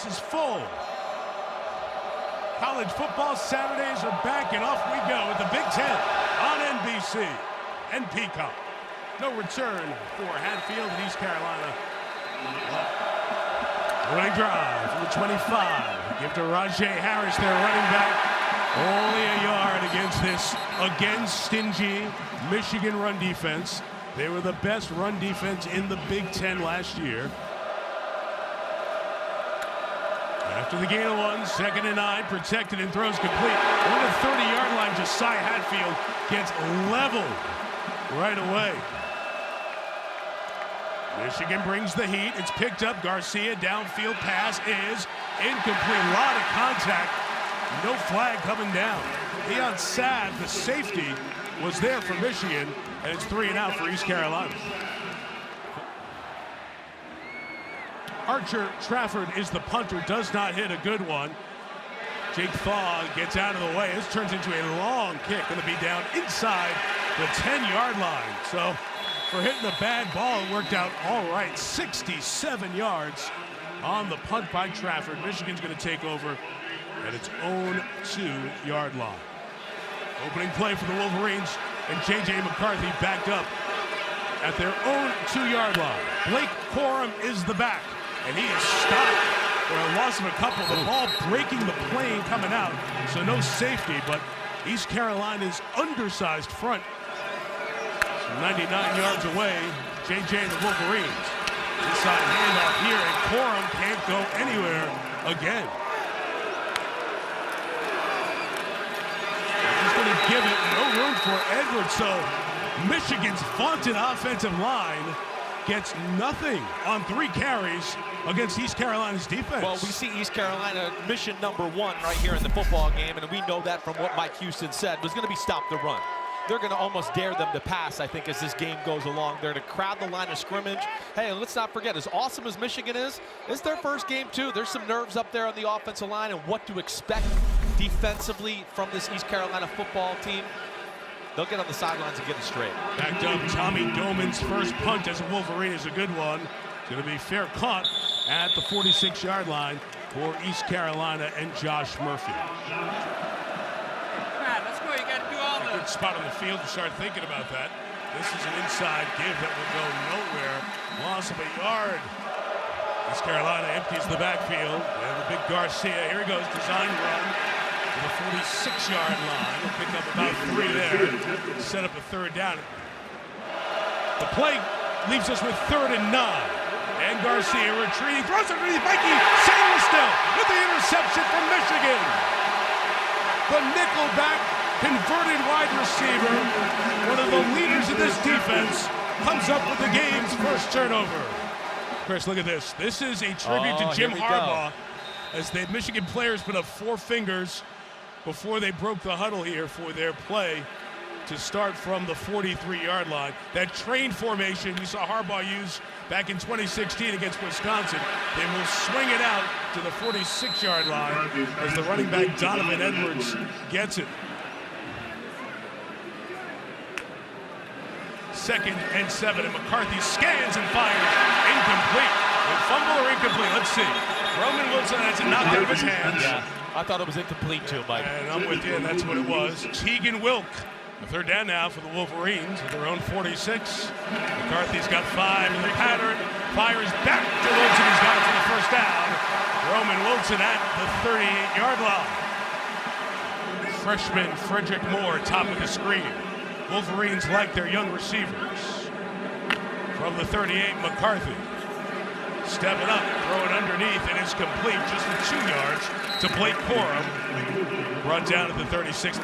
house is full. College football Saturdays are back, and off we go with the Big Ten on NBC and Peacock. No return for Hatfield in East Carolina. Running drive from the 25. Give to Rajay Harris, their running back. Only a yard against this, again, stingy Michigan run defense. They were the best run defense in the Big Ten last year. After the gain of 1, 2nd and 9, protected and throws complete. On the 30-yard line, Josiah Hatfield gets leveled right away. Michigan brings the heat. It's picked up. Garcia, downfield pass is incomplete. A lot of contact. No flag coming down. Deion Saad, the safety, was there for Michigan, and it's 3 and out for East Carolina. Archer Trafford is the punter, does not hit a good one. Jake Thaw gets out of the way. This turns into a long kick, going to be down inside the 10-yard line. So for hitting a bad ball, it worked out all right. 67 yards on the punt by Trafford. Michigan's going to take over at its own 2-yard line. Opening play for the Wolverines, and J.J. McCarthy backed up at their own 2-yard line. Blake Corum is the back, and he is stopped for a loss of a couple. The ball breaking the plane coming out, so no safety, but East Carolina's undersized front. So 99 yards away, J.J. and the Wolverines. Inside handoff here, and Corum can't go anywhere again. Give it, no room for Edwards, so Michigan's vaunted offensive line gets nothing on 3 carries against East Carolina's defense. Well, we see East Carolina mission number 1 right here in the football game, and we know that from what Mike Houston said was going to be stop the run. They're going to almost dare them to pass, I think, as this game goes along. They're to crowd the line of scrimmage. Hey, and let's not forget, as awesome as Michigan is, it's their first game too. There's some nerves up there on the offensive line and what to expect defensively from this East Carolina football team. They'll get on the sidelines and get it straight. Backed up, Tommy Doman's first punt as a Wolverine is a good one. It's going to be fair caught at the 46-yard line for East Carolina and Josh Murphy. Good spot on the field to start thinking about that. This is an inside give that will go nowhere. Loss of a yard. East Carolina empties the backfield. They have a big Garcia. Here he goes, design run to the 46-yard line. He'll pick up about 3 there. Set up a 3rd down. The play leaves us with 3rd and 9. And Garcia retreating, throws it underneath Mikey Samuel with the interception from Michigan. The nickelback converted wide receiver, one of the leaders of this defense, comes up with the game's first turnover. Chris, look at this. This is a tribute to Jim Harbaugh, as the Michigan players put up 4 fingers before they broke the huddle here for their play to start from the 43-yard line. That train formation you saw Harbaugh use back in 2016 against Wisconsin. They will swing it out to the 46-yard line as the running back Donovan Edwards gets it. 2nd and 7, and McCarthy scans and fires. Incomplete. A fumble or incomplete? Let's see. Roman Wilson has it knocked out of his hands. Yeah, I thought it was incomplete too, Mike. And I'm with you, and that's what it was. Tegan Wilk, a 3rd down now for the Wolverines at their own 46. McCarthy's got 5 in the pattern. Fires back to Wilson. He's got it for the 1st down. Roman Wilson at the 38-yard line. Freshman Frederick Moore, top of the screen. Wolverines like their young receivers. From the 38, McCarthy. Stepping up, throwing underneath, and it's complete just for 2 yards to Blake Corum. Brought down at the 36.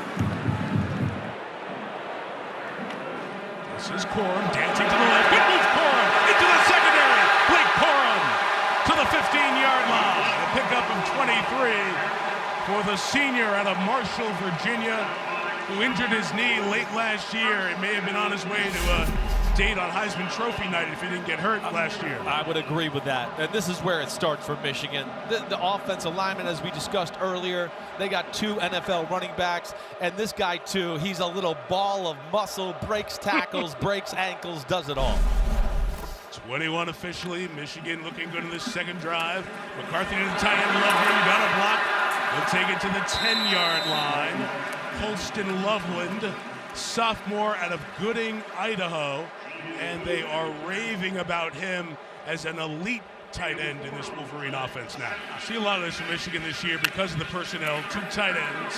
This is Corum dancing to the left. Good move, Corum into the secondary. Blake Corum to the 15-yard line. A pickup of 23 for the senior out of Marshall, Virginia, who injured his knee late last year and may have been on his way to a date on Heisman Trophy night if he didn't get hurt last year. I would agree with that. And this is where it starts for Michigan. The offensive lineman, as we discussed earlier, they got 2 NFL running backs, and this guy too, he's a little ball of muscle, breaks tackles, breaks ankles, does it all. 21 officially. Michigan looking good in this second drive. McCarthy to the tight end. Loveland got a block. He'll take it to the 10-yard line. Colston Loveland, sophomore out of Gooding, Idaho. And they are raving about him as an elite tight end in this Wolverine offense now. I see a lot of this from Michigan this year because of the personnel. 2 tight ends.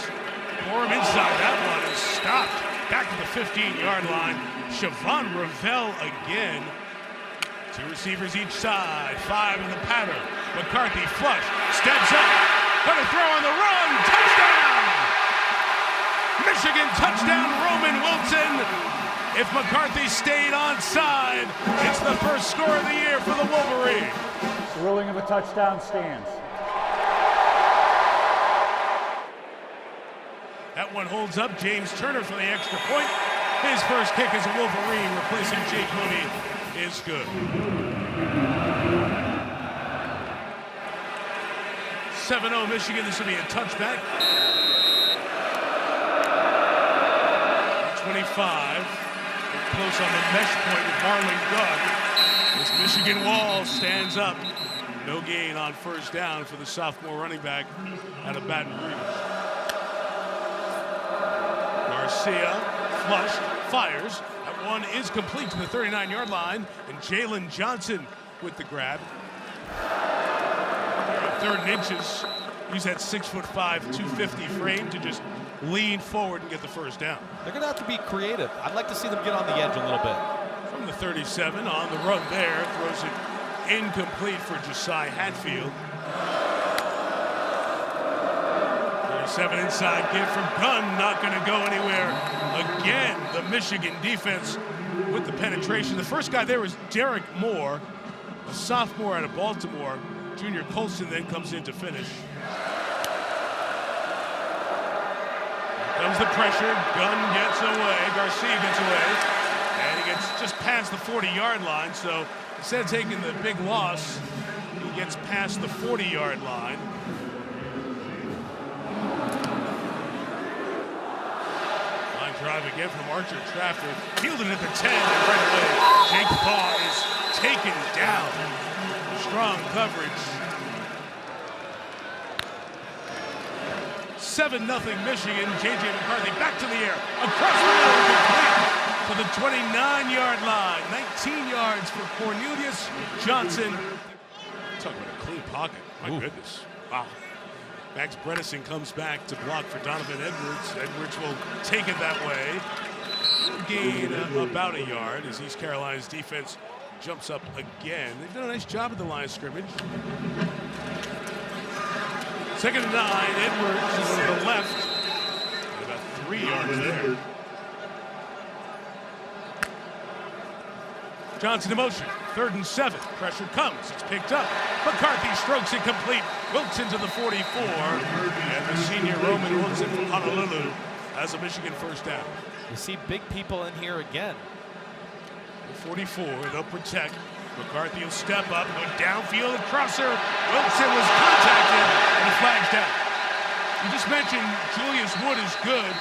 Corum inside. That one is stopped. Back to the 15-yard line. Siobhan Ravel again. 2 receivers each side. 5 in the pattern. McCarthy flush. Steps up. Gonna throw on the run. Touchdown! Michigan touchdown, Roman Wilson. If McCarthy stayed onside, it's the first score of the year for the Wolverines. The ruling of a touchdown stands. That one holds up. James Turner for the extra point. His first kick as a Wolverine, replacing Jake Mooney, is good. 7-0 Michigan. This will be a touchback. 25. Close on the mesh point with Marlon Gunn. This Michigan wall stands up. No gain on first down for the sophomore running back out of Baton Rouge. Garcia flushed, fires. That one is complete to the 39-yard line, and Jalen Johnson with the grab. 3rd and inches. Use that 6'5", 250 frame to just lean forward and get the first down. They're going to have to be creative. I'd like to see them get on the edge a little bit. From the 37 on the run there, throws it incomplete for Josiah Hatfield. 37 inside give from Gunn, not going to go anywhere. Again, the Michigan defense with the penetration. The first guy there was Derek Moore, a sophomore out of Baltimore. Junior Colston then comes in to finish. Comes the pressure. Gunn gets away. Garcia gets away. And he gets just past the 40-yard line. So instead of taking the big loss, he gets past the 40-yard line. Line drive again from Archer Trafford. Fielded at the 10. And right away, Jake Thaw is taken down. Strong coverage. 7-0 Michigan. J.J. McCarthy back to the air. Across the middle, complete to the 29-yard line. 19 yards for Cornelius Johnson. Talk about a clean pocket. My goodness. Wow. Max Bredesen comes back to block for Donovan Edwards. Edwards will take it that way. Gain about a yard as East Carolina's defense jumps up again. They've done a nice job at the line of scrimmage. 2nd and 9, Edwards is to the left. And about 3 yards there. Johnson in motion. 3rd and 7. Pressure comes. It's picked up. McCarthy strokes it complete. Wilson to the 44. And the senior Roman Wilson from Honolulu has a Michigan first down. You see big people in here again. 44, they'll protect. McCarthy will step up, go downfield, crosser. Wilson was contacted, and the flag's down. You just mentioned Julius Wood is good.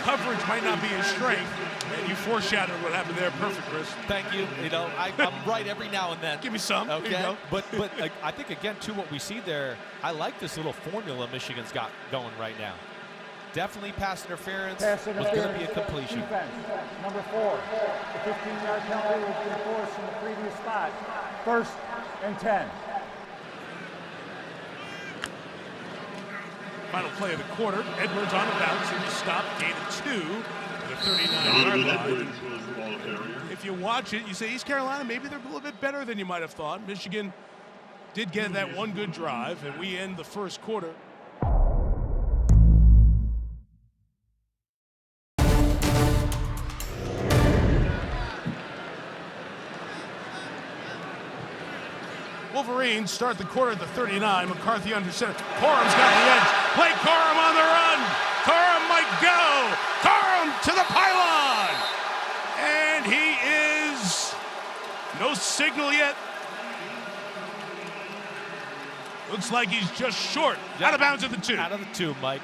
Coverage might not be his strength, and you foreshadowed what happened there. Perfect, Chris. Thank you. You know, I'm right every now and then. Give me some. Okay. There you go. But I think, again, too, what we see there, I like this little formula Michigan's got going right now. Definitely pass interference. Was going to be a completion. Defense. Number 4. The 15-yard penalty will be enforced in the previous spot. 1st and 10. Final play of the quarter. Edwards on the bounce and just stopped. Gain of 2 at the 39-yard line. If you watch it, you say East Carolina, maybe they're a little bit better than you might have thought. Michigan did get that one good drive, and we end the first quarter. Wolverines start the quarter at the 39. McCarthy under center. Corum's got the edge. Play Corum on the run. Corum might go. Corum to the pylon. And he is no signal yet. Looks like he's just short. Yeah. Out of bounds at the 2. Out of the 2, Mike.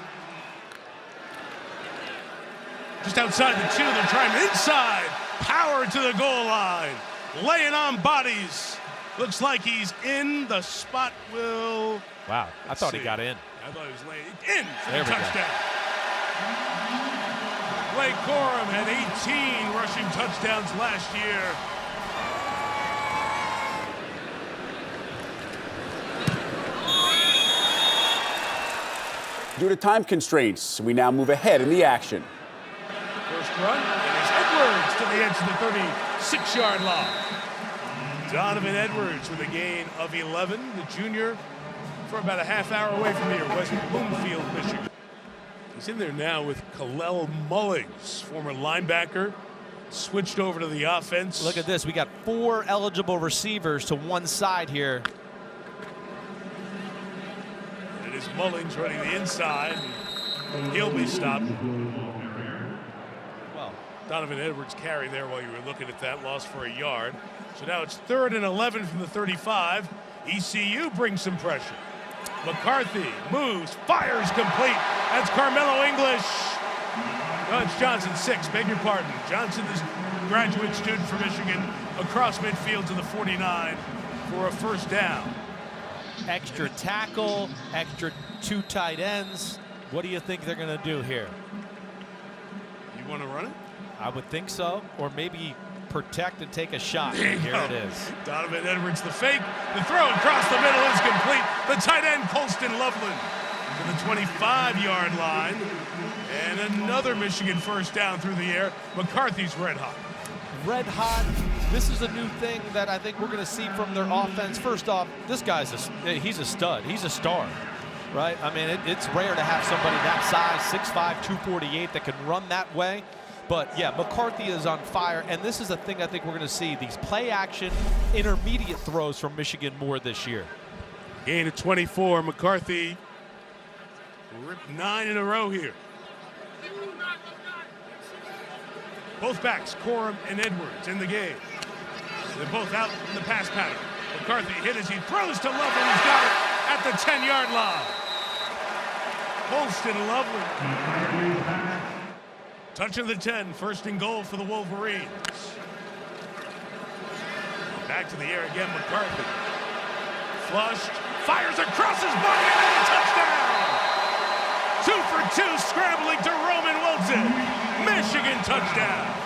Just outside the 2, they're trying inside. Power to the goal line. laying on bodies. Looks like he's in. The spot will... Wow, I thought he got in. I thought he was laying in for There the we go. touchdown. Blake Corum had 18 rushing touchdowns last year. Due to time constraints, we now move ahead in the action. First run, and it's Edwards to the edge of the 36-yard line. Donovan Edwards with a gain of 11, the junior, from about a half hour away from here, West Bloomfield, Michigan. He's in there now with Kalel Mullings, former linebacker, switched over to the offense. Look at this. We got 4 eligible receivers to one side here. And it is Mullings running the inside, and he'll be stopped. Well, Donovan Edwards carry there while you were looking at that, loss for a yard. So now it's 3rd and 11 from the 35. ECU brings some pressure. McCarthy moves, fires complete. That's Carmelo English. No, it's Johnson, 6, beg your pardon. Johnson is a graduate student from Michigan, across midfield to the 49 for a first down. extra tackle, extra 2 tight ends. What do you think they're going to do here? You want to run it? I would think so, or maybe protect and take a shot. Here it is. Donovan Edwards, the fake, the throw across the middle is complete. The tight end, Colston Loveland, to the 25-yard line. And another Michigan first down through the air. McCarthy's red hot. Red hot. This is a new thing that I think we're going to see from their offense. First off, this guy's he's a stud. He's a star, right? I mean, it's rare to have somebody that size, 6'5", 248, that can run that way. But yeah, McCarthy is on fire, and this is a thing I think we're going to see, these play-action, intermediate throws from Michigan more this year. Gain of 24. McCarthy ripped 9 in a row here. Both backs, Corum and Edwards, in the game. They're both out in the pass pattern. McCarthy hit as he throws to Loveland. He's got it at the 10-yard line. Colston Loveland. Touching the 10, 1st and goal for the Wolverines. Back to the air again, McCarthy. Flushed, fires across his body, and a touchdown! 2 for 2, scrambling to Roman Wilson. Michigan touchdown.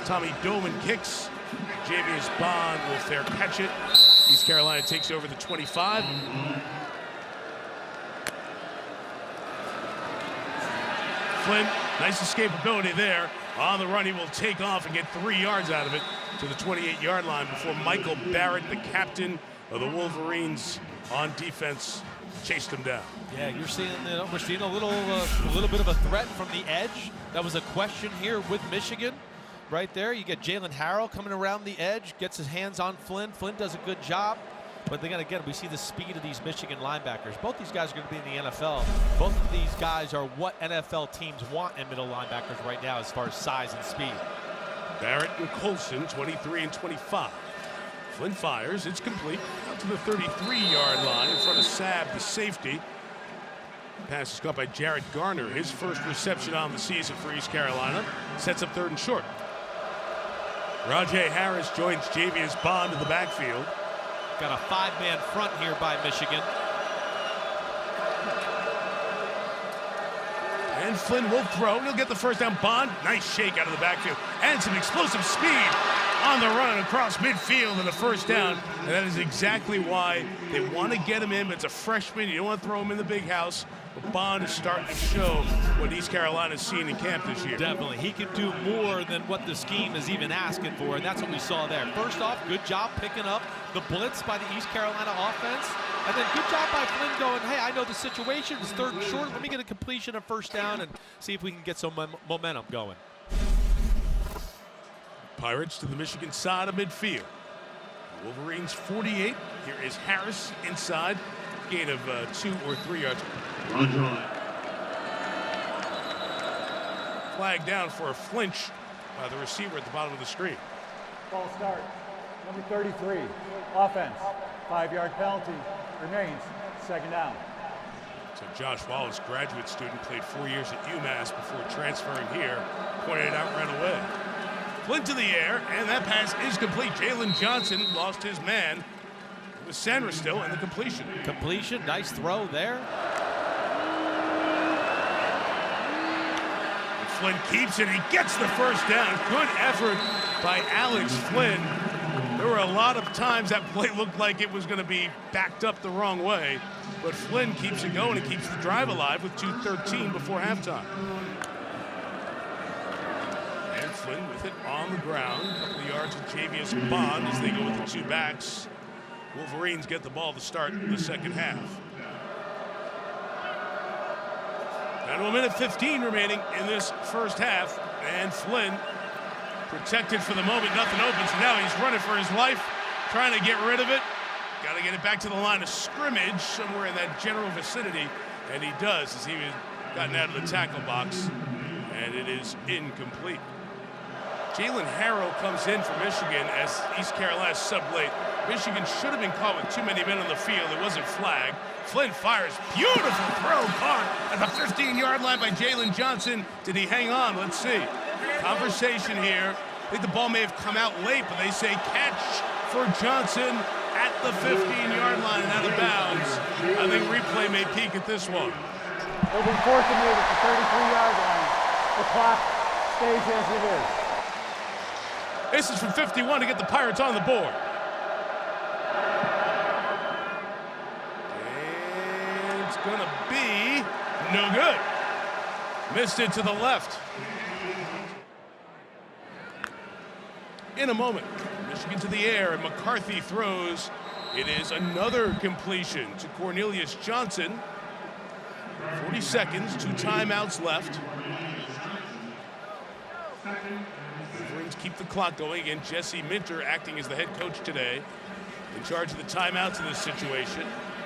Tommy Doman kicks. Javius Bond will fair catch it. East Carolina takes over the 25. Flynn, nice escapability there. On the run, he will take off and get 3 yards out of it to the 28-yard line before Michael Barrett, the captain of the Wolverines, on defense, chased him down. Yeah, we're seeing a little bit of a threat from the edge. That was a question here with Michigan. Right there, you get Jalen Harrell coming around the edge, gets his hands on Flynn. Flynn does a good job. But then again, we see the speed of these Michigan linebackers. Both these guys are going to be in the NFL. Both of these guys are what NFL teams want in middle linebackers right now as far as size and speed. Barrett and Colson, 23 and 25. Flynn fires, it's complete. Out to the 33-yard line in front of Sapp, the safety. Pass is caught by Jarrett Garner, his first reception on the season for East Carolina. Sets up 3rd and short. Rajay Harris joins Javius Bond in the backfield. Got a 5-man front here by Michigan. And Flynn will throw. He'll get the first down. Bond, nice shake out of the backfield. And some explosive speed on the run across midfield and the first down. And that is exactly why they want to get him in. But it's a freshman. You don't want to throw him in the big house. But Bond is starting to show what East Carolina's seen in camp this year. Definitely. He can do more than what the scheme is even asking for, and that's what we saw there. First off, good job picking up the blitz by the East Carolina offense. And then good job by Flynn going, hey, I know the situation. It's 3rd and short. Let me get a completion of first down and see if we can get some momentum going. Pirates to the Michigan side of midfield. Wolverines 48. Here is Harris inside. Gain of 2 or 3 yards. Flag down for a flinch by the receiver at the bottom of the screen. Ball start. Number 33, offense. 5-yard penalty remains. Second down. So Josh Wallace, graduate student, played 4 years at UMass before transferring here. Pointed it out right away. Flynn to the air, and that pass is complete. Jalen Johnson lost his man. It was Sanders still, and the completion. Completion, nice throw there. And Flynn keeps it. He gets the first down. Good effort by Alex Flynn. There were a lot of times that play looked like it was going to be backed up the wrong way, but Flynn keeps it going and keeps the drive alive with 2:13 before halftime. And Flynn with it on the ground. A couple of yards with Javius Bond as they go with the two backs. Wolverines get the ball to start the second half. Down to a minute 15 remaining in this first half, and Flynn protected for the moment, nothing opens. Now he's running for his life, trying to get rid of it. Got to get it back to the line of scrimmage, somewhere in that general vicinity, and he does as he was gotten out of the tackle box, and it is incomplete. Jalen Harrow comes in for Michigan as East Carolina sub late. Michigan should have been caught with too many men on the field. It wasn't flagged. Flynn fires. Beautiful throw caught at the 15-yard line by Jalen Johnson. Did he hang on? Let's see. Conversation here. I think the ball may have come out late, but they say catch for Johnson at the 15-yard line and out of bounds. I think replay may peek at this one. They've been forcing it at the 33-yard line. The clock stays as it is. This is from 51 to get the Pirates on the board. And it's going to be no good. Missed it to the left. In a moment, Michigan to the air, and McCarthy throws. It is another completion to Cornelius Johnson. 40 seconds, 2 timeouts left. Wolverines keep the clock going. Again, Jesse Minter acting as the head coach today, in charge of the timeouts in this situation.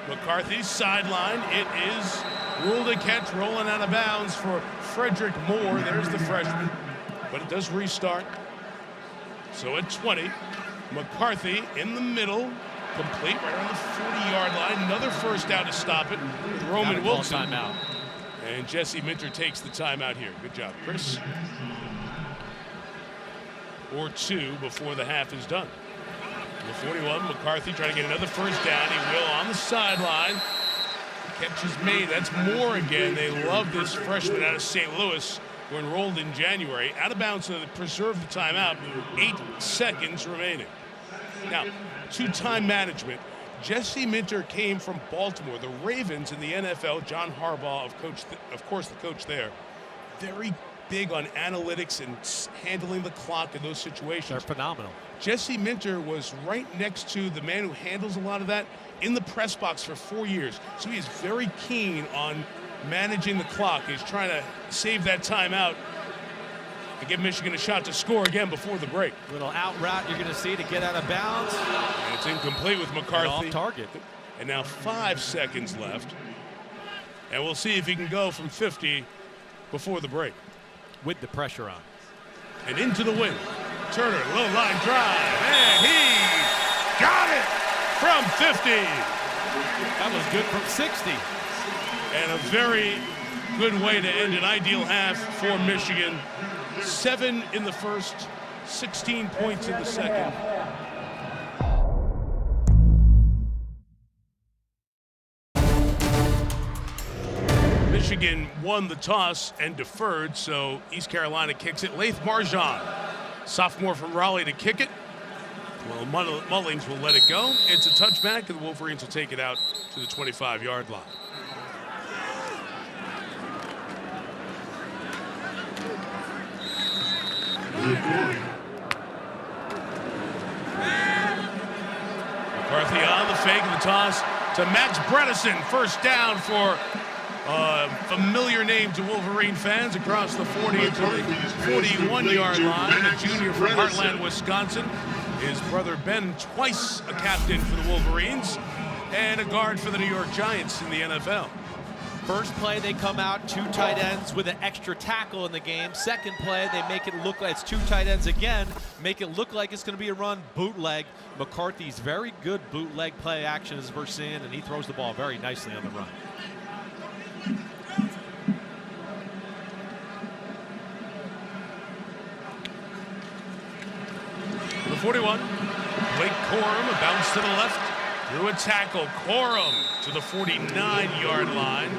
McCarthy's sideline. It is ruled a catch, rolling out of bounds for Frederick Moore. There's the freshman, but it does restart. So at 20, McCarthy in the middle, complete right on the 40-yard line. Another first down to stop it with Roman Wilson. Timeout. And Jesse Minter takes the timeout here. Good job, Chris. Or 2 before the half is done. The 41, McCarthy trying to get another first down. He will on the sideline. Catch is made. That's Moore again. They love this freshman out of St. Louis, who enrolled in January. Out of bounds, so they preserve the timeout. 8 seconds remaining. Now, two-time management. Jesse Minter came from Baltimore. The Ravens in the NFL, John Harbaugh, of course, the coach there, very big on analytics and handling the clock in those situations. They're phenomenal. Jesse Minter was right next to the man who handles a lot of that in the press box for 4 years. So he is very keen on managing the clock. He's trying to save that timeout and give Michigan a shot to score again before the break. Little out route you're going to see to get out of bounds. And it's incomplete with McCarthy. Off target. And now 5 seconds left. And we'll see if he can go from 50 before the break. With the pressure on. And into the wind. Turner, low line drive. And he got it from 50. That was good from 60. And a very good way to end an ideal half for Michigan. 7 in the first, 16 points in the second. Michigan won the toss and deferred, so East Carolina kicks it. Laith Marjan, sophomore from Raleigh, to kick it. Well, Mullings will let it go. It's a touchback, and the Wolverines will take it out to the 25-yard line. McCarthy on the fake of the toss to Max Bredesen. First down for familiar name to Wolverine fans across the 40 to the 41-yard line. A junior from Heartland, Wisconsin. His brother Ben, twice a captain for the Wolverines and a guard for the New York Giants in the NFL. First play, they come out, 2 tight ends with an extra tackle in the game. Second play, they make it look like it's 2 tight ends again, make it look like it's going to be a run, bootleg. McCarthy's very good bootleg play action as we're seeing, and he throws the ball very nicely on the run. The 41, Blake Corum, a bounce to the left, through a tackle. Corum to the 49-yard line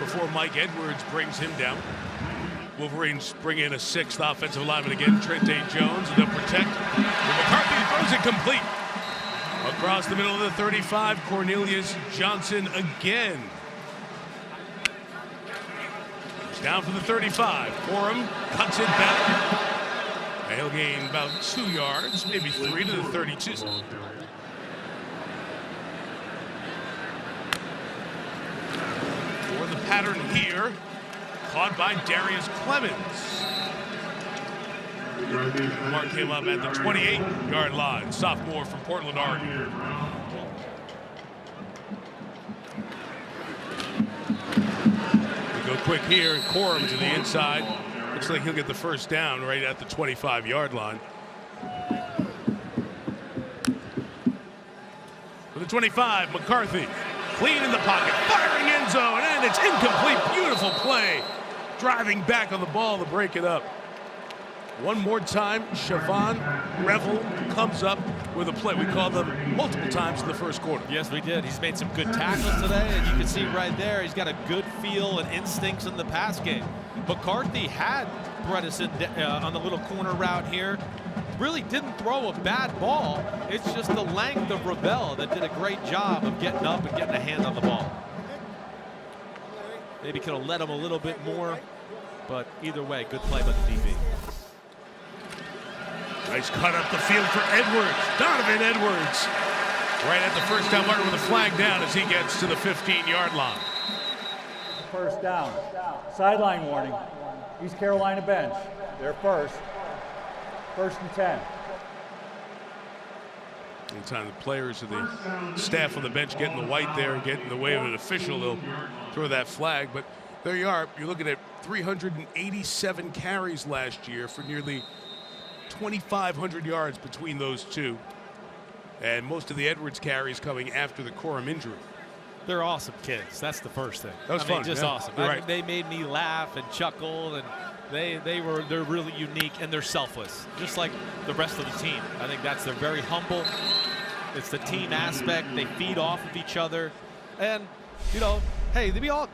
before Mike Edwards brings him down. Wolverines bring in a 6th offensive lineman again, Trente Jones, and they'll protect. McCarthy throws it complete. Across the middle of the 35, Cornelius Johnson again. He's down for the 35. Corum cuts it back. And he'll gain about 2 yards, maybe 3 to the 32. For the pattern here, caught by Darius Clemens. Mark him up at the 28-yard line, sophomore from Portland, Oregon. We go quick here, Corum to the inside. Looks like he'll get the first down right at the 25-yard line. For the 25, McCarthy, clean in the pocket, firing end zone, and it's incomplete. Beautiful play. Driving back on the ball to break it up. One more time, Siobhan Revel comes up with a play. We called them multiple times in the first quarter. Yes, we did. He's made some good tackles today, and you can see right there he's got a good feel and instincts in the pass game. McCarthy had Bredesen on the little corner route here. Really didn't throw a bad ball. It's just the length of Revel that did a great job of getting up and getting a hand on the ball. Maybe could have let him a little bit more, but either way, good play by the DB. Nice cut up the field for Edwards. Donovan Edwards right at the first down marker with a flag down as he gets to the 15-yard line. First down. Sideline warning. East Carolina bench. They're first. 1st and 10. Anytime the players or the staff on the bench get in the white there and get in the way of an official, they'll throw that flag. But there you are. You're looking at 387 carries last year for nearly 2,500 yards between those two. And most of the Edwards carries coming after the Corum injury. They're awesome kids. That's the first thing. That was fun. Just yeah. awesome. Right. They made me laugh and chuckle, and they're really unique, and they're selfless, just like the rest of the team. I think they're very humble. It's the team aspect. They feed off of each other, and you know, hey, we all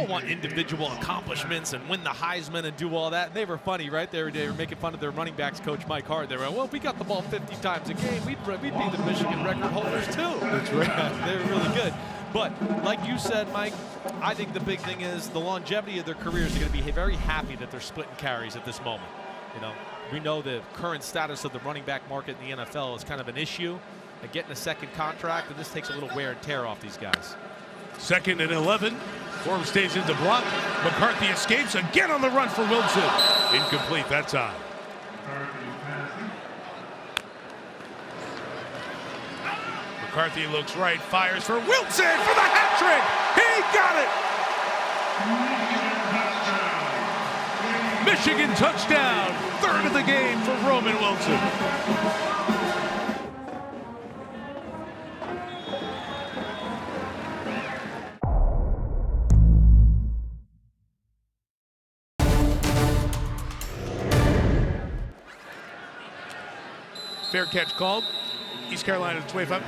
want individual accomplishments and win the Heisman and do all that. And they were funny, right? They were making fun of their running backs coach Mike Hart. They were, well, if we got the ball 50 times a game, we'd be the Michigan record holders too. That's right. They were really good. But like you said, Mike, I think the big thing is the longevity of their careers. They're going to be very happy that they're splitting carries at this moment. You know, we know the current status of the running back market in the NFL is kind of an issue. And getting a second contract, and this takes a little wear and tear off these guys. 2nd and 11. Corum stays into block. McCarthy escapes again on the run for Wilson. Incomplete that time. McCarthy looks right, fires for Wilson for the hat trick. He got it. Michigan touchdown. 3rd of the game for Roman Wilson. Fair catch called. East Carolina to 25.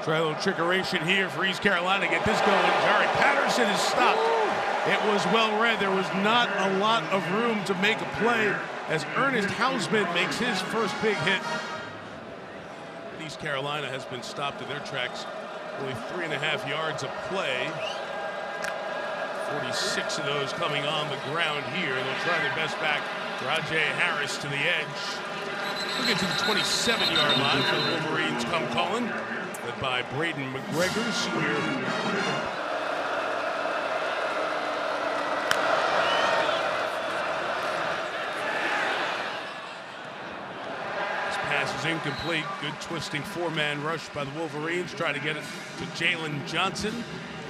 Try a little trickeration here for East Carolina to get this going. Jari Patterson is stopped. It was well read. There was not a lot of room to make a play as Ernest Hausman makes his first big hit. East Carolina has been stopped in their tracks. Only 3.5 yards of play. 46 of those coming on the ground here. They'll try their best back. Rajay Harris to the edge. We'll get to the 27-yard line for the Wolverines come calling. Led by Braden McGregor, senior. This Pass is incomplete. Good twisting four-man rush by the Wolverines. Try to get it to Jalen Johnson.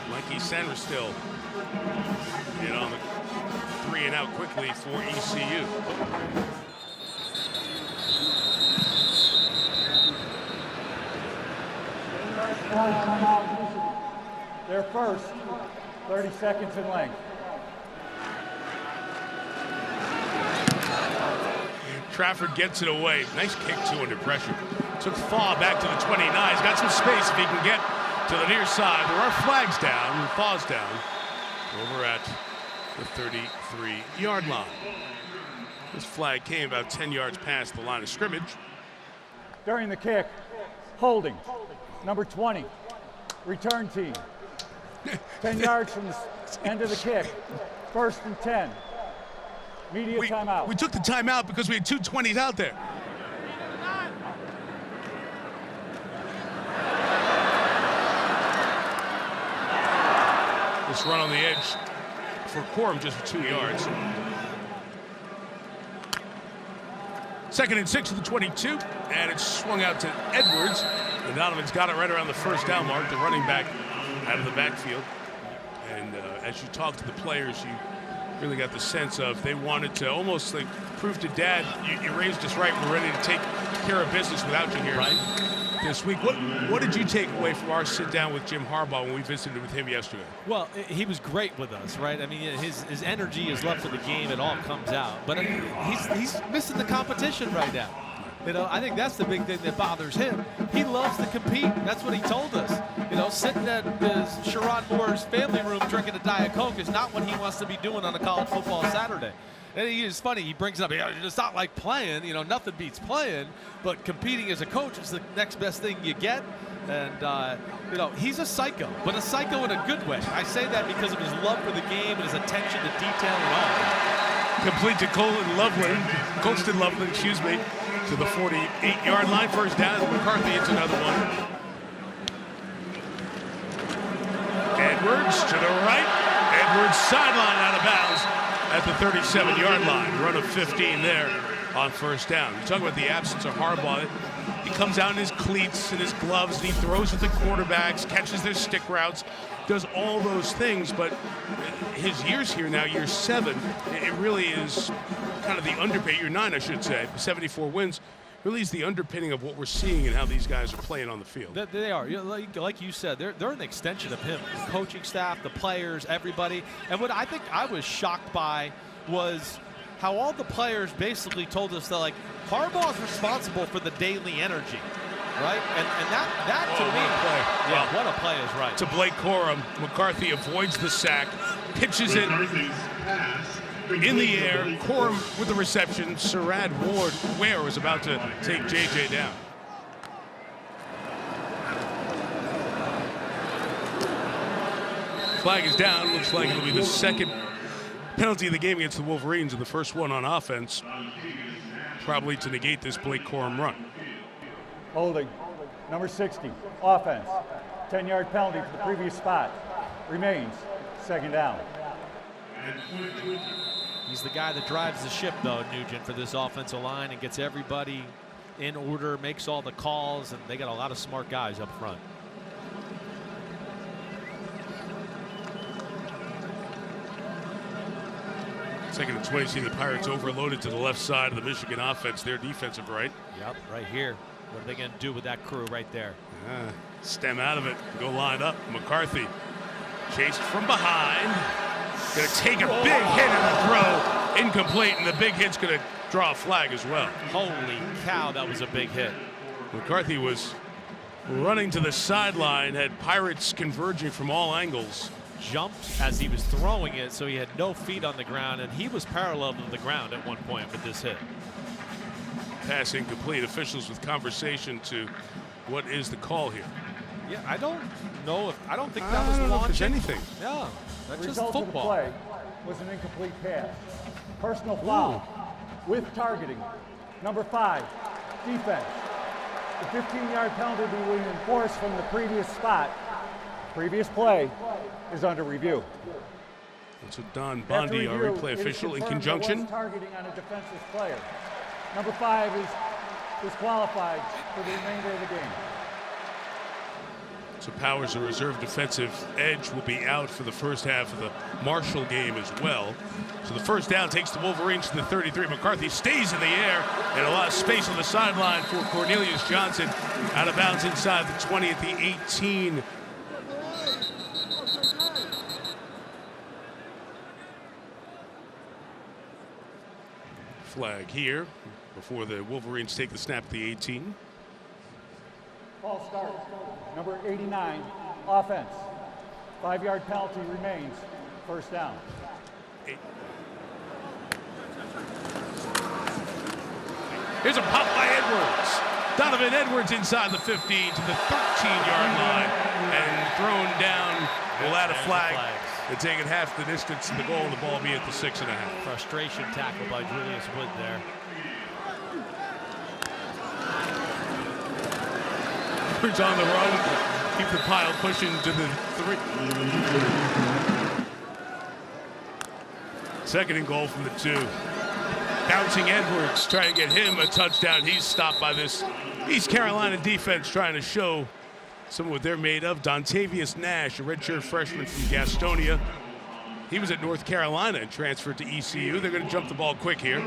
Mikey Sanders still in on the 3 and out quickly for ECU. Their first, 30 seconds in length. Trafford gets it away. Nice kick, too, under pressure. Took Thaw back to the 29. He's got some space if he can get to the near side. There are flags down. Thaw's down over at the 33-yard line. This flag came about 10 yards past the line of scrimmage. During the kick, holding, number 20, return team. 10 yards from the end of the kick, 1st and 10. Media timeout. We took the timeout because we had 2 20s out there. This run on the edge for Corum just for 2 yards. 2nd and 6 to the 22, and it's swung out to Edwards. And Donovan's got it right around the first down mark, the running back out of the backfield. And as you talk to the players, you really got the sense of they wanted to almost like prove to Dad, you raised us right. We're ready to take care of business without you here this week. What did you take away from our sit down with Jim Harbaugh when we visited with him yesterday? Well, he was great with us, right? I mean, his energy, his love for the game, it all comes out. But I mean, he's missing the competition right now. You know, I think that's the big thing that bothers him. He loves to compete. That's what he told us. You know, sitting at Sherrod Moore's family room drinking a Diet Coke is not what he wants to be doing on a college football Saturday. And it's funny, he brings it up, it's not like playing, you know, nothing beats playing, but competing as a coach is the next best thing you get. And, you know, he's a psycho, but a psycho in a good way. I say that because of his love for the game and his attention to detail and all. Complete to Colston Loveland, excuse me, to the 48-yard line. First down, McCarthy hits another one. Edwards to the right. Edwards sideline out of bounds at the 37-yard line. Run of 15 there on first down. You talk about the absence of Harbaugh. He comes out in his cleats and his gloves, and he throws at the quarterbacks, catches their stick routes, does all those things. But his years here now, year 7, it really is kind of the underpinning, year 9, I should say, 74 wins, really is the underpinning of what we're seeing and how these guys are playing on the field. They are. Like you said, they're an extension of him. The coaching staff, the players, everybody. And what I think I was shocked by was how all the players basically told us that, like, Harbaugh's responsible for the daily energy, right? And that to me, what a play is right. To Blake Corum, McCarthy avoids the sack, pitches it in the air. Corum with the reception. Sherrod Ware was about to take JJ down. Flag is down. Looks like it'll be the second penalty of the game against the Wolverines, and the first one on offense, probably to negate this Blake Corum run. Holding, number 60, offense. 10-yard penalty for the previous spot. Remains, 2nd down. He's the guy that drives the ship, though, Nugent, for this offensive line and gets everybody in order, makes all the calls, and they got a lot of smart guys up front. Second and 20, see the Pirates overloaded to the left side of the Michigan offense, their defensive right. Yep, right here. What are they going to do with that crew right there? Stem out of it, go line up. McCarthy chased from behind. Going to take a big hit in the throw. Incomplete, and the big hit's going to draw a flag as well. Holy cow, that was a big hit. McCarthy was running to the sideline, had Pirates converging from all angles. Jumped as he was throwing it, so he had no feet on the ground, and he was parallel to the ground at one point with this hit. Pass incomplete. Officials with conversation to what is the call here. Yeah, I don't know if I don't think that was launching anything. Yeah, that's just Result football. of the play was an incomplete pass. Personal foul with targeting. Number 5, defense. The 15-yard penalty will be enforced from the previous spot. Previous play is under review. That's what Don Bondi, our replay official, in conjunction. Targeting on a defenseless player. Number 5 is disqualified for the remainder of the game. So Powers, a reserve defensive edge, will be out for the first half of the Marshall game as well. So the first down takes the Wolverines to the 33. McCarthy stays in the air, and a lot of space on the sideline for Cornelius Johnson. Out of bounds inside the 20 at the 18. Flag here before the Wolverines take the snap at the 18. Ball start. Number 89, offense. 5-yard penalty remains. First down. Here's a pop by Edwards. Donovan Edwards inside the 15 to the 13-yard line and thrown down. We'll add a flag. They're taking half the distance to the goal, and the ball be at the 6.5. Frustration tackle by Julius Wood there. Edwards on the run. Keep the pile pushing to the 3. Second and goal from the 2. Bouncing Edwards, trying to get him a touchdown. He's stopped by this East Carolina defense, trying to show some of what they're made of. Dontavius Nash, a redshirt freshman from Gastonia. He was at North Carolina and transferred to ECU. They're going to jump the ball quick here.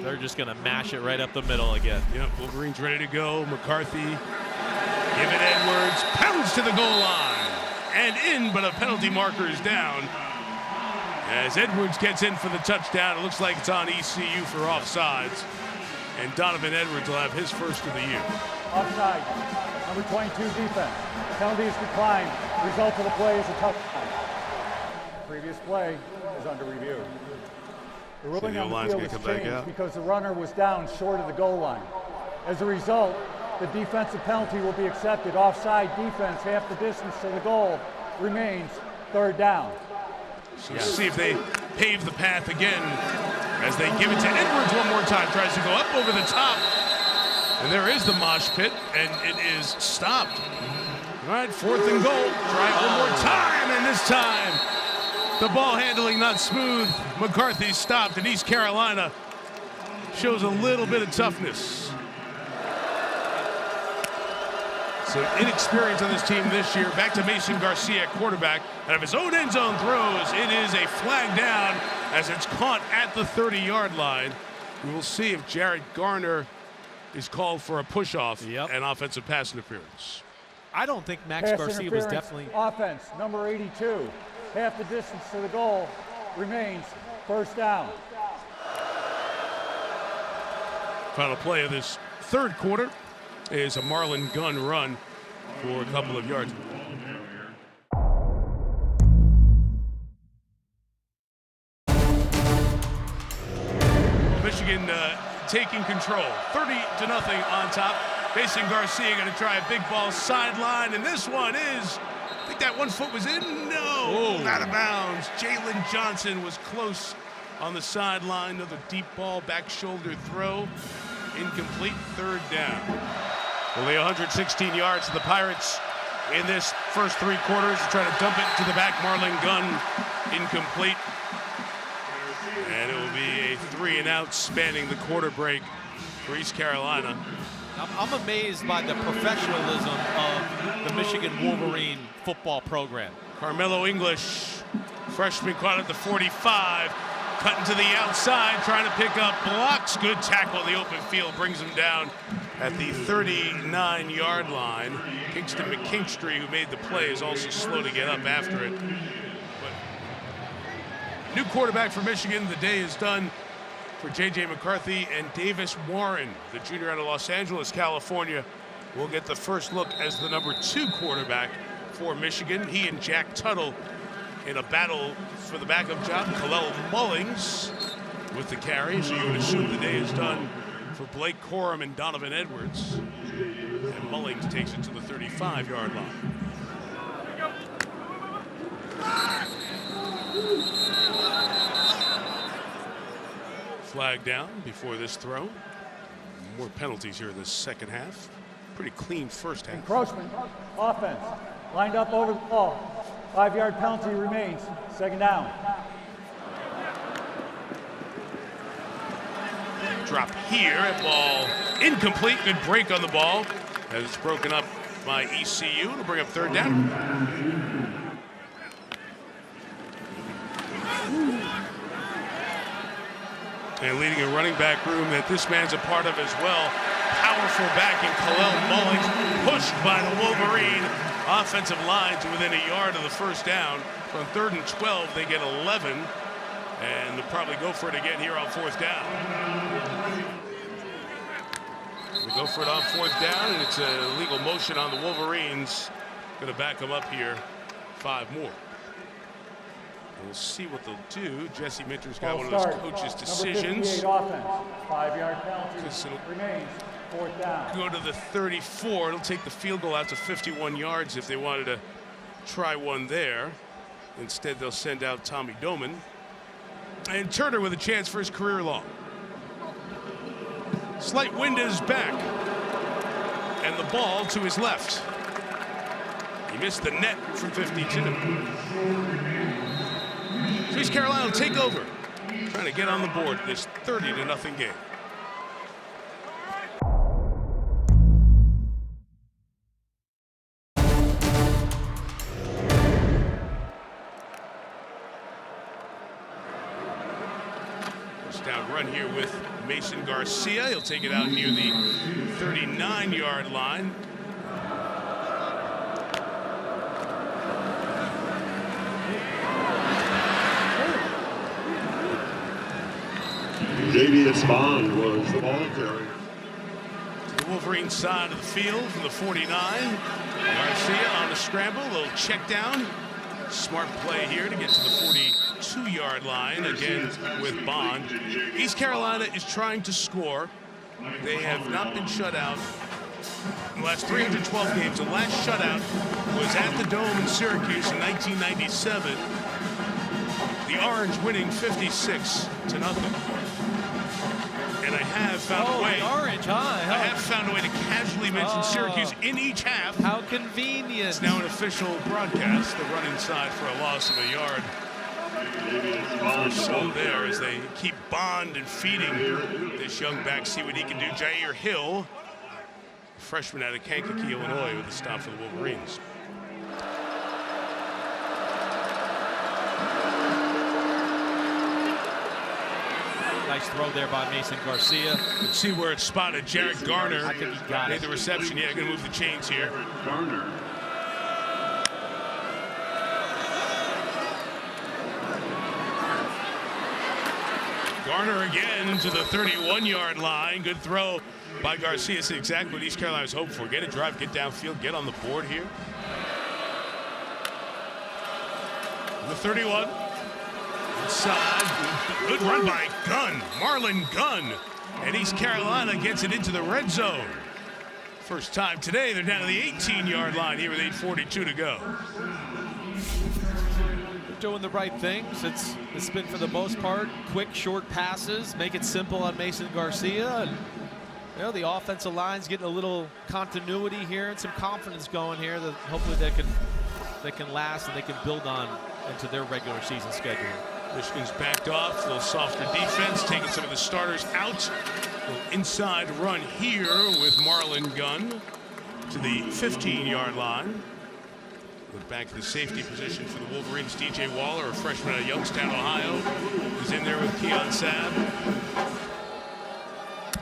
They're just going to mash it right up the middle again. Yep, Wolverines ready to go. McCarthy, give it Edwards, pounds to the goal line. And in, but a penalty marker is down. As Edwards gets in for the touchdown, it looks like it's on ECU for offsides. And Donovan Edwards will have his first of the year. Offside. Number 22 defense. Penalty is declined. Result of the play is a touchdown. Previous play is under review. The ruling on the field was changed because the runner was down short of the goal line. As a result, the defensive penalty will be accepted. Offside defense, half the distance to the goal, remains third down. So we'll see if they pave the path again as they give it to Edwards one more time. Tries to go up over the top. And there is the mosh pit, and it is stopped. All right, 4th and goal. Try it one more time, and this time the ball handling not smooth. McCarthy stopped, and East Carolina shows a little bit of toughness. So inexperience on this team this year. Back to Mason Garcia, quarterback. Out of his own end zone throws. It is a flag down as it's caught at the 30-yard line. We will see if Jared Garner is called for a push-off and offensive pass interference. I don't think Max Garcia was definitely... Offense, number 82. Half the distance to the goal remains first down. Final play of this third quarter is a Marlon gun run for a couple of yards. Michigan taking control, 30-0 on top. Mason Garcia going to try a big ball sideline, and this one is, I think that 1 foot was in, no, out of bounds. Jalen Johnson was close on the sideline. Another deep ball, back shoulder throw, incomplete, third down. Only 116 yards to the Pirates in this first 3 quarters. Try to dump it to the back. Marlon Gunn, incomplete. And it will be a 3-and-out spanning the quarter break for East Carolina. I'm amazed by the professionalism of the Michigan Wolverine football program. Carmelo English, freshman, caught at the 45. Cutting to the outside, trying to pick up blocks. Good tackle in the open field, brings him down at the 39-yard line. Kingston McKinstry, who made the play, is also slow to get up after it. But new quarterback for Michigan. The day is done for J.J. McCarthy, and Davis Warren, the junior out of Los Angeles, California, will get the first look as the number 2 quarterback for Michigan. He and Jack Tuttle in a battle for the backup job. Khalil Mullings with the carry, so you would assume the day is done for Blake Corum and Donovan Edwards. And Mullings takes it to the 35-yard line. Flag down before this throw. More penalties here in the second half. Pretty clean first half. Encroachment, offense, lined up over the ball. 5-yard penalty remains, second down. Drop here, ball incomplete. Good break on the ball. As it's broken up by ECU to bring up third down. And leading a running back room that this man's a part of as well. Powerful back in Khalil Mullings, pushed by the Wolverine offensive line to within a yard of the first down. So on 3rd and 12, they get 11. And they'll probably go for it again here on 4th down. They go for it on 4th down, and it's a legal motion on the Wolverines. Going to back them up here 5 more. And we'll see what they'll do. Jesse Minter's got one of those coach's decisions. Number 58 offense, 5-yard penalty remains, 4th down. Go to the 34. It'll take the field goal out to 51 yards if they wanted to try one there. Instead, they'll send out Tommy Doman. And Turner with a chance for his career long. Slight wind at his back. And the ball to his left. He missed the net from 52. So East Carolina will take over. Trying to get on the board this 30-0 game. Down run here with Mason Garcia. He'll take it out near the 39-yard line. J.B.S. Bond was the ball carrier. To the Wolverine side of the field from the 49. Garcia on the scramble. A little check down. Smart play here to get to the 42-yard line again with Bond. East Carolina is trying to score. They have not been shut out in the last 312 games. The last shutout was at the Dome in Syracuse in 1997. The Orange winning 56-0. And I have found a way. Orange, huh? I have found a way to casually mention Syracuse in each half. How convenient. It's now an official broadcast. The run inside for a loss of a yard. So there as they keep Bond and feeding this young back, see what he can do. Jair Hill, freshman out of Kankakee, Illinois, with a stop for the Wolverines. Nice throw there by Mason Garcia. Let's see where it's spotted. Jarrett Garner. I think he got made it. the reception. Yeah, going to move the chains here. Garner again to the 31-yard line. Good throw by Garcia. It's exactly what East Carolina's hoped for. Get a drive, get downfield, get on the board here. The 31. Inside. Good run by Gunn. Marlon Gunn. And East Carolina gets it into the red zone. First time today, they're down to the 18-yard line here with 8:42 to go. Doing the right things. It's been, for the most part, quick, short passes. Make it simple on Mason Garcia. And, you know, the offensive line's getting a little continuity here and some confidence going here that hopefully they can last and they can build on into their regular season schedule. Michigan's backed off, a little softer defense, taking some of the starters out. A little inside run here with Marlon Gunn to the 15-yard line. Look back to the safety position for the Wolverines. DJ Waller, a freshman out of Youngstown, Ohio, is in there with Keon Sabb.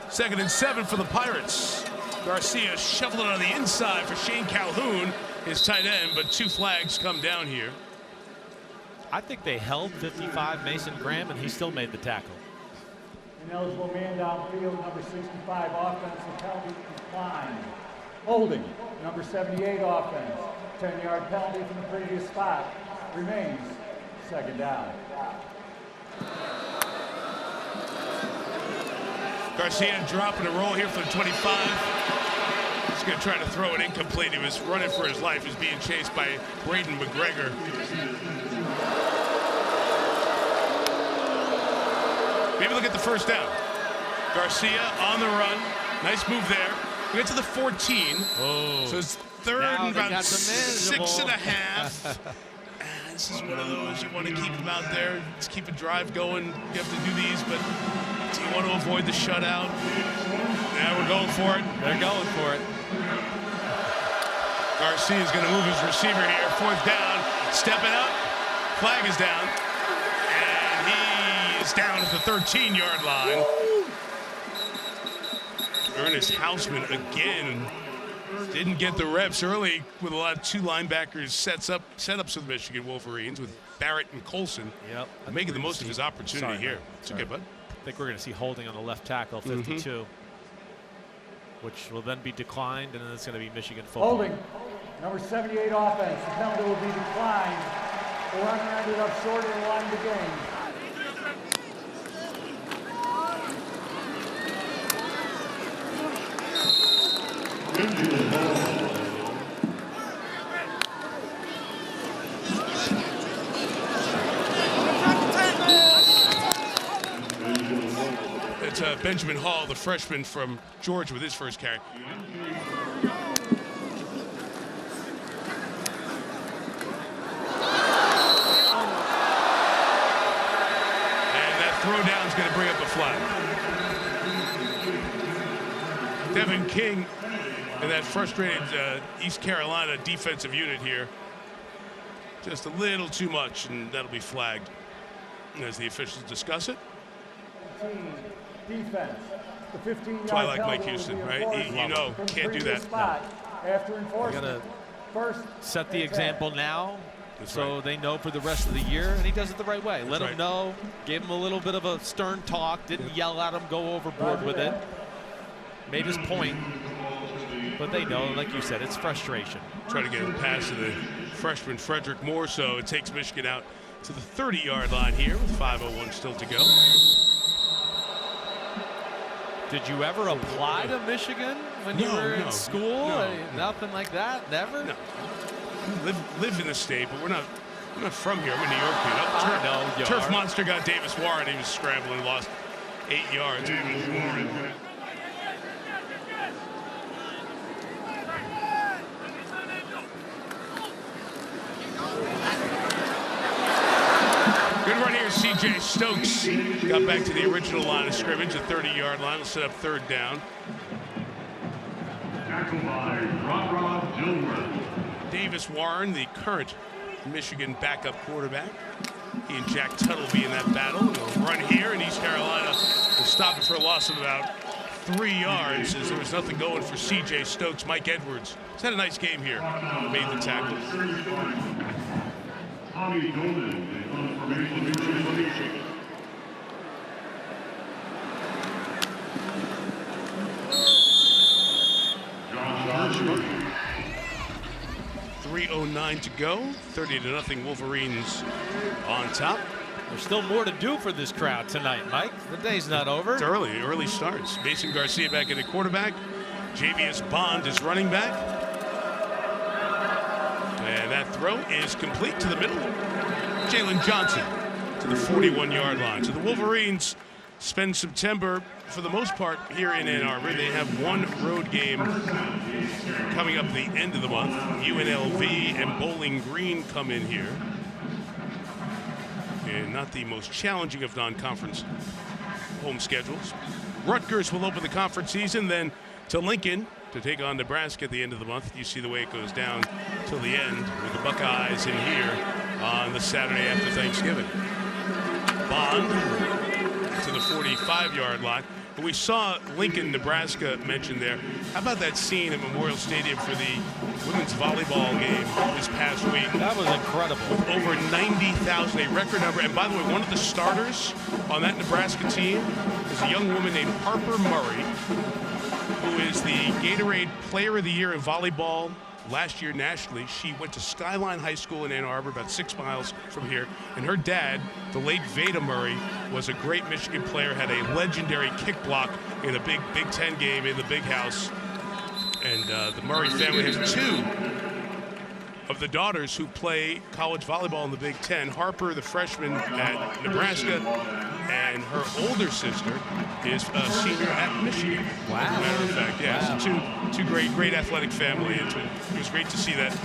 2nd and 7 for the Pirates. Garcia shoveling on the inside for Shane Calhoun, his tight end, but 2 flags come down here. I think they held 55 Mason Graham, and he still made the tackle. Ineligible man downfield, number 65 offensive penalty declined. Holding, number 78 offense. 10-yard penalty from the previous spot. Remains 2nd down. Garcia dropping a roll here for the 25. He's going to try to throw it incomplete. He was running for his life. He's being chased by Braden McGregor. Maybe look at the first down. Garcia on the run. Nice move there. We get to the 14. Oh. So it's 3rd Now and they about got the 6.5. This is one of those you want to keep them out there. Just keep a drive going. You have to do these, but Do you want to avoid the shutout? Now we're going for it. They're going for it. Garcia's going to move his receiver here. 4th down. Stepping up. Flag is down. And he is down at the 13-yard line. Ernest Hausman again didn't get the reps early with a lot of 2 linebackers setups with Michigan Wolverines with Barrett and Colson. Yep. Making the most of his opportunity here. It's okay, bud. I think we're going to see holding on the left tackle, 52, which will then be declined, and then it's going to be Michigan football. Holding. Number 78 offense. The penalty will be declined. The runner ended up short of the line of the game. It's Benjamin Hall, the freshman from Georgia, with his first carry. Throwdown is going to bring up a flag. Devin King and that frustrated East Carolina defensive unit here. Just a little too much, and that'll be flagged as the officials discuss it. Defense. The 15-yard That's why I like Mike penalty Houston, will be right? enforced You know, from can't do previous that. spot after enforcement. Gotta First set the and example 10. now, That's so right. they know for the rest of the year, and he does it the right way. Let That's him right. know, gave him a little bit of a stern talk, didn't yell at him, go overboard with it. Made his point, but they know, like you said, it's frustration. Try to get a pass to the freshman Frederick Moore, so it takes Michigan out to the 30-yard line here with 5:01 still to go. Did you ever apply to Michigan when you were in school? No. Nothing like that? Never? No. Live in the state, but we're not from here. We're New York people. I know you Turf are. Monster got Davis Warren. He was scrambling, lost 8 yards. Good run here, C.J. Stokes. Got back to the original line of scrimmage, the 30-yard line. Will set up 3rd down. Tackled by Rod Gilbert. Davis Warren, the current Michigan backup quarterback. He and Jack Tuttle will be in that battle. They'll run here, and East Carolina will stop it for a loss of about 3 yards as there was nothing going for C.J. Stokes. Mike Edwards has had a nice game here. Made the tackle. Tommy Golden, the formation Michigan. Josh Archer. 3:09 to go. 30-0 Wolverines on top. There's still more to do for this crowd tonight, Mike. The day's not over. It's early starts. Mason Garcia back in the quarterback. Javius Bond is running back. And that throw is complete to the middle. Jalen Johnson to the 41-yard line. So the Wolverines spend September, for the most part, here in Ann Arbor. They have one road game coming up at the end of the month. UNLV and Bowling Green come in here. And not the most challenging of non-conference home schedules. Rutgers will open the conference season, then to Lincoln to take on Nebraska at the end of the month. You see the way it goes down till the end with the Buckeyes in here on the Saturday after Thanksgiving. Bond to the 45-yard line. And we saw Lincoln, Nebraska mentioned there. How about that scene at Memorial Stadium for the women's volleyball game this past week? That was incredible. With over 90,000, a record number. And by the way, one of the starters on that Nebraska team is a young woman named Harper Murray, who is the Gatorade Player of the Year in volleyball last year nationally. She went to Skyline High School in Ann Arbor, about 6 miles from here. And her dad, the late Veda Murray, was a great Michigan player, had a legendary kick block in a Big Ten game in the Big House. And the Murray family has 2 of the daughters who play college volleyball in the Big Ten. Harper, the freshman at Nebraska, and her older sister is a senior at Michigan. Wow. As a matter of fact, yeah. Wow. So two great athletic family. It was great to see that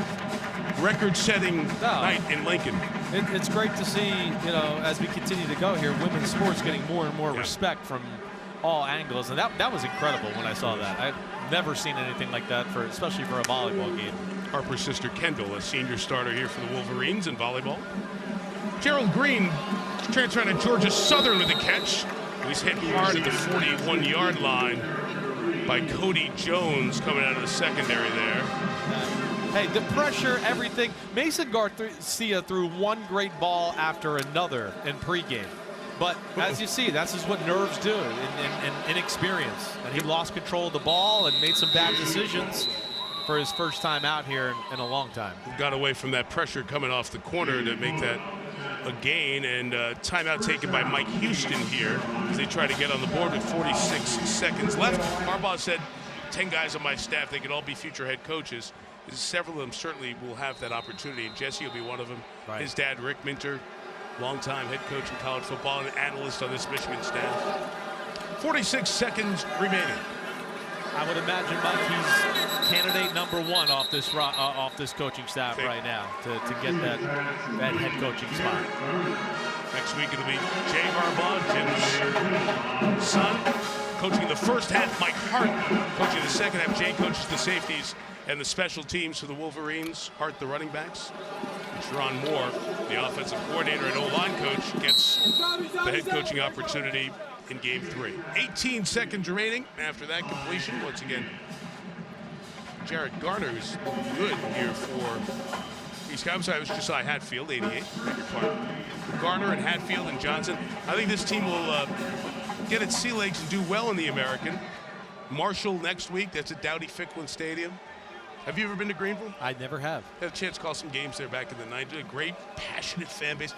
record-setting night in Lincoln. It's great to see, as we continue to go here, women's sports getting more and more respect from all angles, and that was incredible when I saw that. I've never seen anything like that, especially for a volleyball game. Harper's sister Kendall, a senior starter here for the Wolverines in volleyball. Gerald Green transferring to Georgia Southern with a catch. He was hit hard at the 41-yard line by Cody Jones coming out of the secondary there. Hey, the pressure, everything. Mason Garcia threw one great ball after another in pregame. But as you see, that's just what nerves do in inexperience. And he lost control of the ball and made some bad decisions for his first time out here in a long time. Got away from that pressure coming off the corner to make that a gain, and timeout taken by Mike Houston here as they try to get on the board with 46 seconds left. Harbaugh said 10 guys on my staff, they could all be future head coaches. Several of them certainly will have that opportunity, and Jesse will be one of them. Right. His dad, Rick Minter, longtime head coach in college football and analyst on this Michigan staff. 46 seconds remaining. I would imagine, Mike, he's candidate #1 off this coaching staff right now to get that head coaching spot. Next week it'll be Jay Harbaugh, Jim's son, coaching the first half. Mike Hart coaching the second half. Jay coaches the safeties and the special teams for the Wolverines. Hart, the running backs. And Sharon Moore, the offensive coordinator and O-line coach, gets the head coaching opportunity in game 3. 18 seconds remaining after that completion. Once again, Jared Garner, who's good here for East. I'm sorry, it was Josiah Hatfield, 88. Garner and Hatfield and Johnson. I think this team will get its sea legs and do well in the American. Marshall next week. That's at Dowdy-Ficklin Stadium. Have you ever been to Greenville? I never have. Had a chance to call some games there back in the 90s. A great, passionate fan base.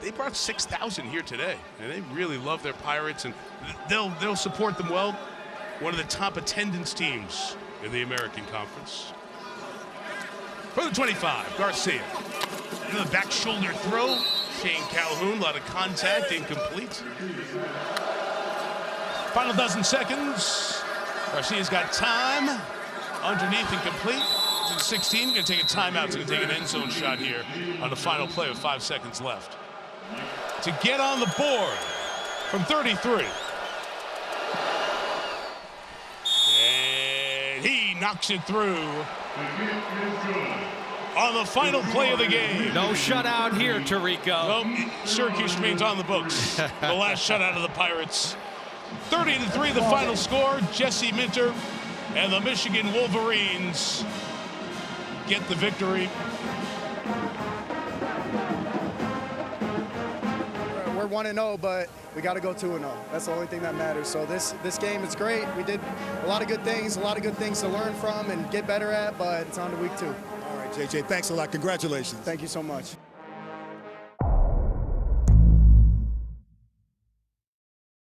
They brought 6,000 here today, and they really love their Pirates, and they'll support them well. One of the top attendance teams in the American Conference. For the 25, Garcia. The back shoulder throw. Shane Calhoun, a lot of contact, incomplete. Final dozen seconds. Garcia's got time. Underneath and complete. To the 16, going to take a timeout. He's going to take an end zone shot here on the final play with 5 seconds left. To get on the board from 33. And he knocks it through on the final play of the game. No shutout here, Tirico. No, Syracuse remains on the books. The last shutout of the Pirates. 30-3 the final score. Jesse Minter and the Michigan Wolverines get the victory. We're 1-0, but we got to go 2-0. That's the only thing that matters. So this game is great. We did a lot of good things to learn from and get better at, but it's on to week 2. All right, JJ, thanks a lot. Congratulations. Thank you so much.